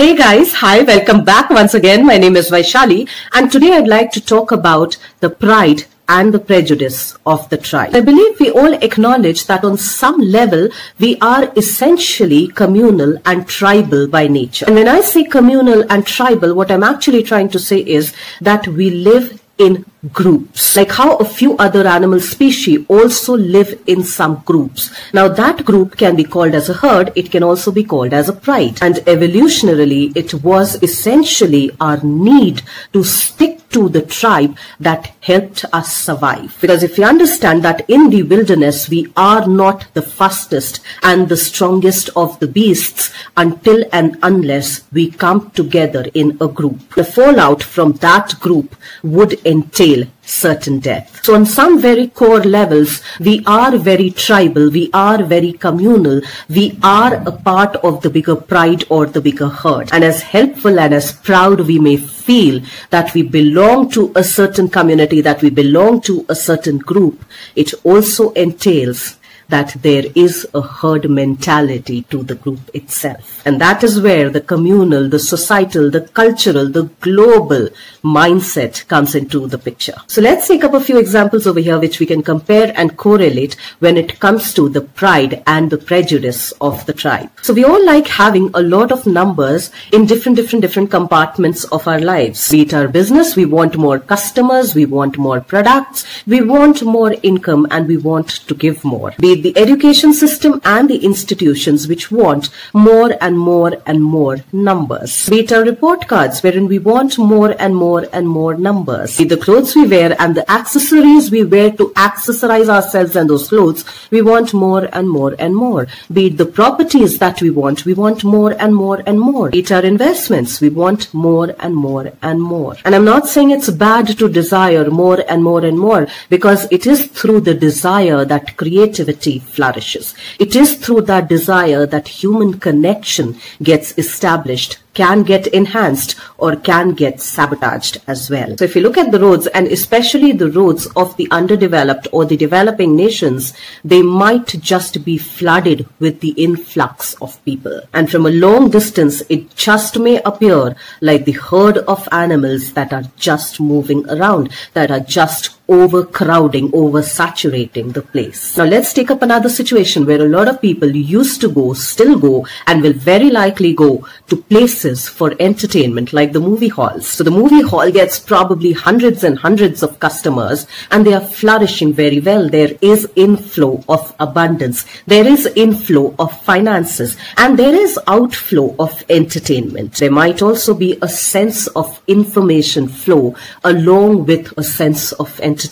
Hey guys, hi, welcome back once again. My name is Vaishali and today I'd like to talk about the pride and the prejudice of the tribe. I believe we all acknowledge that on some level we are essentially communal and tribal by nature. And when I say communal and tribal, what I'm actually trying to say is that we live in groups, like how a few other animal species also live in some groups. Now that group can be called as a herd, it can also be called as a pride. And evolutionarily, it was essentially our need to stick to the tribe that helped us survive. Because if we understand that in the wilderness, we are not the fastest and the strongest of the beasts until and unless we come together in a group. The fallout from that group would entail certain death. So on some very core levels, we are very tribal, we are very communal, we are a part of the bigger pride or the bigger herd. And as helpful and as proud we may feel that we belong to a certain community, that we belong to a certain group, it also entails that there is a herd mentality to the group itself. And that is where the communal, the societal, the cultural, the global mindset comes into the picture. So let's take up a few examples over here which we can compare and correlate when it comes to the pride and the prejudice of the tribe. So we all like having a lot of numbers in different compartments of our lives. Be it our business, we want more customers, we want more products, we want more income, and we want to give more. Be it the education system and the institutions which want more and more and more numbers. Be it our report cards wherein we want more and more and more numbers. Be it the clothes we wear and the accessories we wear to accessorize ourselves and those clothes, we want more and more and more. Be it the properties that we want more and more and more. Be it our investments, we want more and more and more. And I'm not saying it's bad to desire more and more and more, because it is through the desire that creativity flourishes. It is through that desire that human connection gets established, can get enhanced, or can get sabotaged as well. So if you look at the roads, and especially the roads of the underdeveloped or the developing nations, they might just be flooded with the influx of people. And from a long distance, it just may appear like the herd of animals that are just moving around, that are just overcrowding, oversaturating the place. Now let's take up another situation where a lot of people used to go, still go, and will very likely go to places for entertainment like the movie halls. So the movie hall gets probably hundreds and hundreds of customers, and they are flourishing very well. There is inflow of abundance, there is inflow of finances, and there is outflow of entertainment. There might also be a sense of information flow along with a sense of entertainment.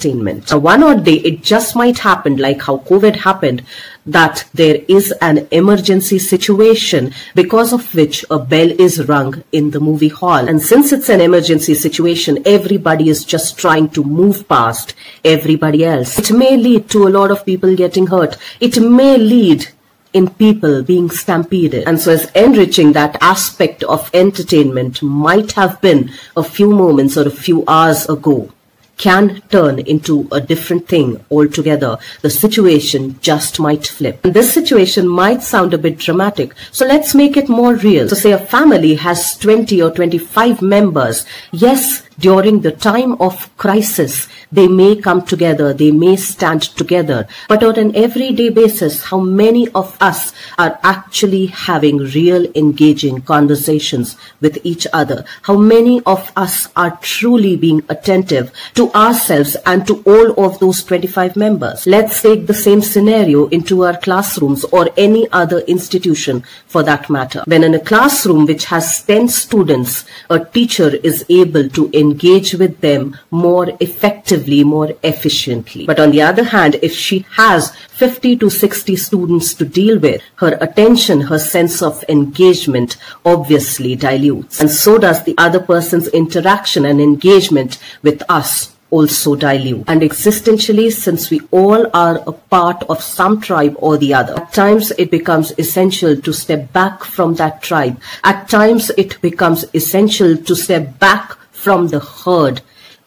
Now, one odd day, it just might happen, like how COVID happened, that there is an emergency situation because of which a bell is rung in the movie hall. And since it's an emergency situation, everybody is just trying to move past everybody else. It may lead to a lot of people getting hurt. It may lead in people being stampeded. And so as enriching that aspect of entertainment might have been a few moments or a few hours ago, can turn into a different thing altogether. The situation just might flip. And this situation might sound a bit dramatic, so let's make it more real. So say a family has 20 or 25 members. Yes, during the time of crisis, they may come together, they may stand together. But on an everyday basis, how many of us are actually having real engaging conversations with each other? How many of us are truly being attentive to ourselves and to all of those 25 members? Let's take the same scenario into our classrooms or any other institution for that matter. When in a classroom which has 10 students, a teacher is able to engage with them more effectively, more efficiently. But on the other hand, if she has 50 to 60 students to deal with, her attention, her sense of engagement obviously dilutes. And so does the other person's interaction and engagement with us also dilute. And existentially, since we all are a part of some tribe or the other, at times it becomes essential to step back from that tribe. At times it becomes essential to step back from the herd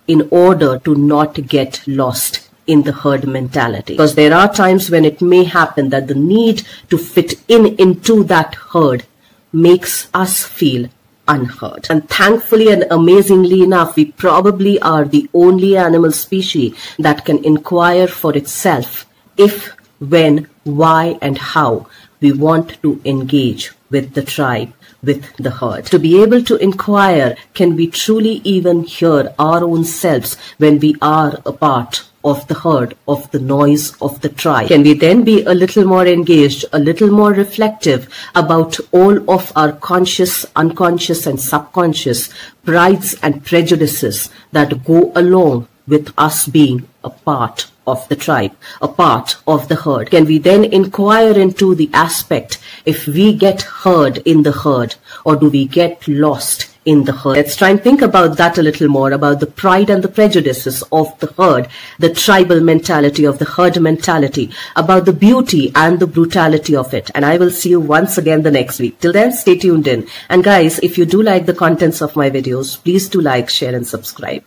in order to not get lost in the herd mentality. Because there are times when it may happen that the need to fit into that herd makes us feel unheard. And thankfully and amazingly enough, we probably are the only animal species that can inquire for itself if, when, why, and how we want to engage with the tribe, with the herd. To be able to inquire, can we truly even hear our own selves when we are a part of the herd, of the noise of the tribe? Can we then be a little more engaged, a little more reflective about all of our conscious, unconscious, and subconscious prides and prejudices that go along with us being a part of the tribe, a part of the herd? Can we then inquire into the aspect if we get heard in the herd, or do we get lost in the herd? Let's try and think about that a little more, about the pride and the prejudices of the herd, the tribal mentality of the herd mentality, about the beauty and the brutality of it. And I will see you once again the next week. Till then, stay tuned in. And guys, if you do like the contents of my videos, please do like, share, and subscribe.